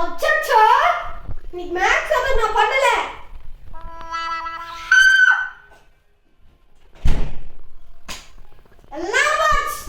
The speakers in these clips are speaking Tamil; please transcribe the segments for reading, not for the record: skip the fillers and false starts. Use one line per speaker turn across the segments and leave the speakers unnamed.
அச்சச்சோ இன்னைக்கு மேக்ஸ் வந்து நான் பண்ணல. எல்லாம் பாட்ஸ்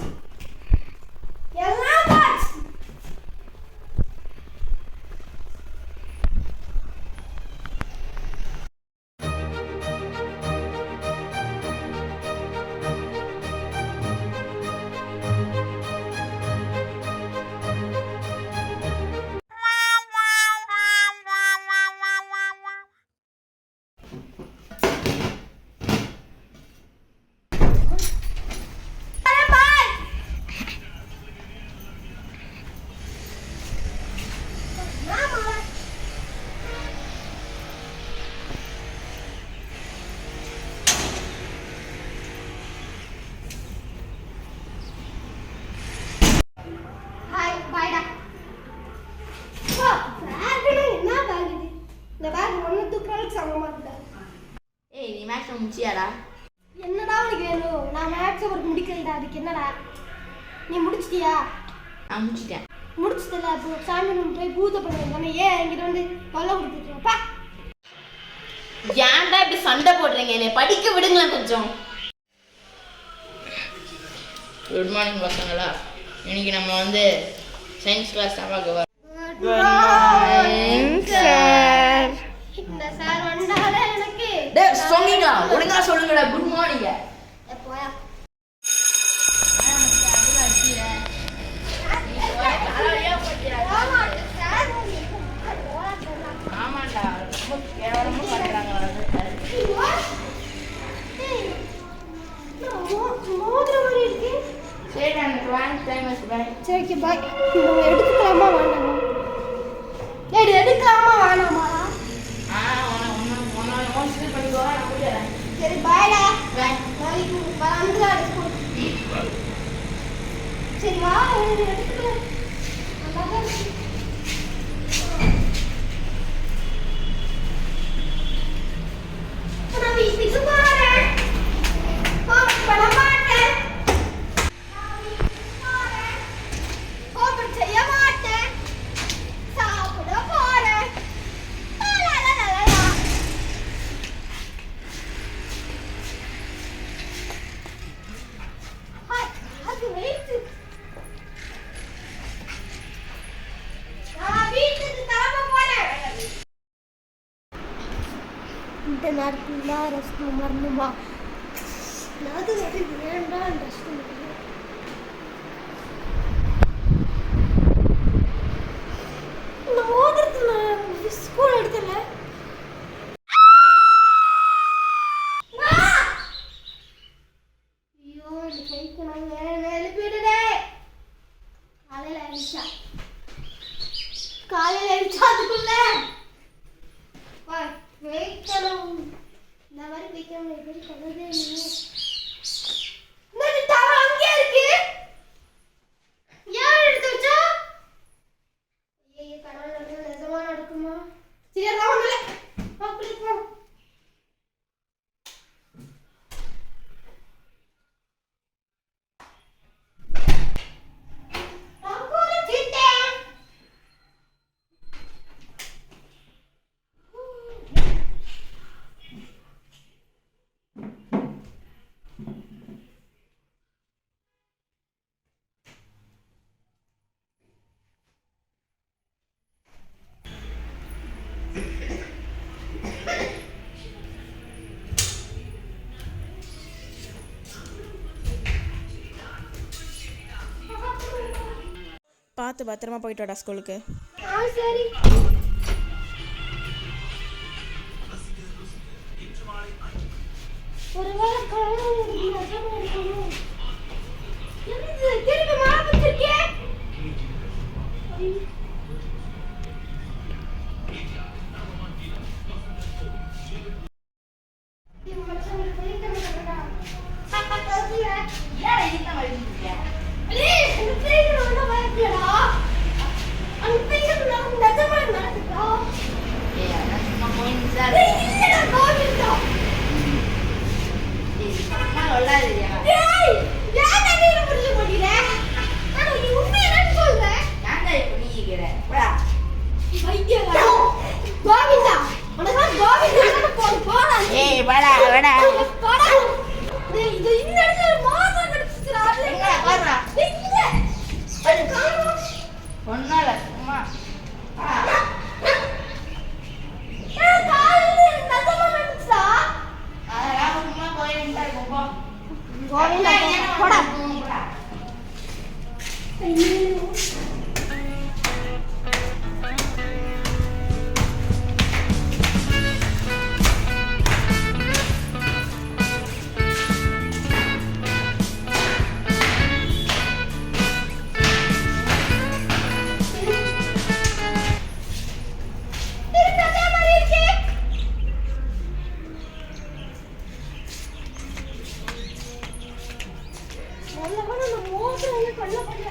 முடிச்சியாடா?
என்னடா உனக்கு வேணும்? நான் மேக்ஸ் ஒர்க் முடிக்கலடா. அதுக்கு என்னடா? நீ முடிச்சிட்டியா?
நான் முடிச்சிட்டேன்.
முடிச்சதில்ல. அப்போ சாமி போய் பூஜை பண்ணுங்க. ஏன் என்கிட்ட வந்து தொல்லை கொடுத்துருக்கா?
ஏன்டா இப்படி சண்டை போடுறீங்க? என்னை படிக்க விடுங்களேன் கொஞ்சம். குட் மார்னிங் பசங்களா. இன்னைக்கு நம்ம வந்து சயின்ஸ் கிளாஸ் தான் பார்க்க வரோம்.
Good morning sir. இந்த சார் வந்தாலே எனக்கு
டேய் சொன்னீங்க ஒழுங்கா சொல்லுங்கடா. Good morning.
போயா
ஆமாண்டா ரொம்ப கேவலமா பண்றாங்க. சரி நான் கிளாஸ் டைம் ஆச்சு.
சரி பாய். எடுத்துக்கலாமா வேண்டாமா? எடுக்கலாமா வேணாமா? சரி பாய்டா. நாளைக்கு வந்துடா ஸ்கூல். சரி வா எடுத்துக்கலாம். நான் வீட்டுக்கு போறேன். பண்ண மாட்டேன். கோபம் செய்ய மாட்டேன். சாப்பிட போறேன். அது வெயிட். நான் வீட்டுக்கு கிளம்ப போறேன். இந்த நேரத்துல ரசம் வரணுமா? அது வேண்டாம். ரசம் நான் ஓடுறதுல ஸ்கூல் எடுத்துல காலையில எழுச்சாதுக்குள்ள வைக்கணும். இந்த மாதிரி வைக்கணும். எப்படி கலதே அங்கே இருக்கு. யார் எடுத்து வச்சா? கனவு நிஜமா நடக்குமா? சரி எல்லாம் ஒண்ணு இல்லை.
பார்த்து பத்திரமா போயிட்டு வாடா ஸ்கூலுக்கு.
சரி. ஒருவேளை திரும்ப மாப்பிச்சிருக்கேன்.
மீன்ஸா
டேய், இல்லடா, கோவிந்தா.
அம்மா சொல்லாதீங்க.
டேய், ஏன்டா நீ என்ன புரிய மாட்டீங்க? ஆனா நீ உண்மையை என்னன்னு சொல்ற?
ஏன்டா இப்ப நீ இருக்கிற போடா.
பைத்தியக்காரா. கோவிந்தா, உனக்கு கோவிந்தா போடா.
ஏய் வாடா வாடா.
போடா. டேய், இது இந்த இடத்துல ஒரு மாசம் கிடைச்சுச்சுடா.
எங்க பாருடா.
டேய், இங்க. அது காணோம்.
ஒன்னால அம்மா
ஏய், காலையில எனக்கு நசமா நடந்துச்சுடா.
அதெல்லாம் சும்மா கோயிலுக்கு தான் இருக்கும் போ.
கோவிந்தா, போடா.
போடா.
ஐயோ. திருப்பி அதே மாதிரி இருக்கே. நல்ல வேளை நம்ம மோதிரம் வந்து கண்ணுல படல.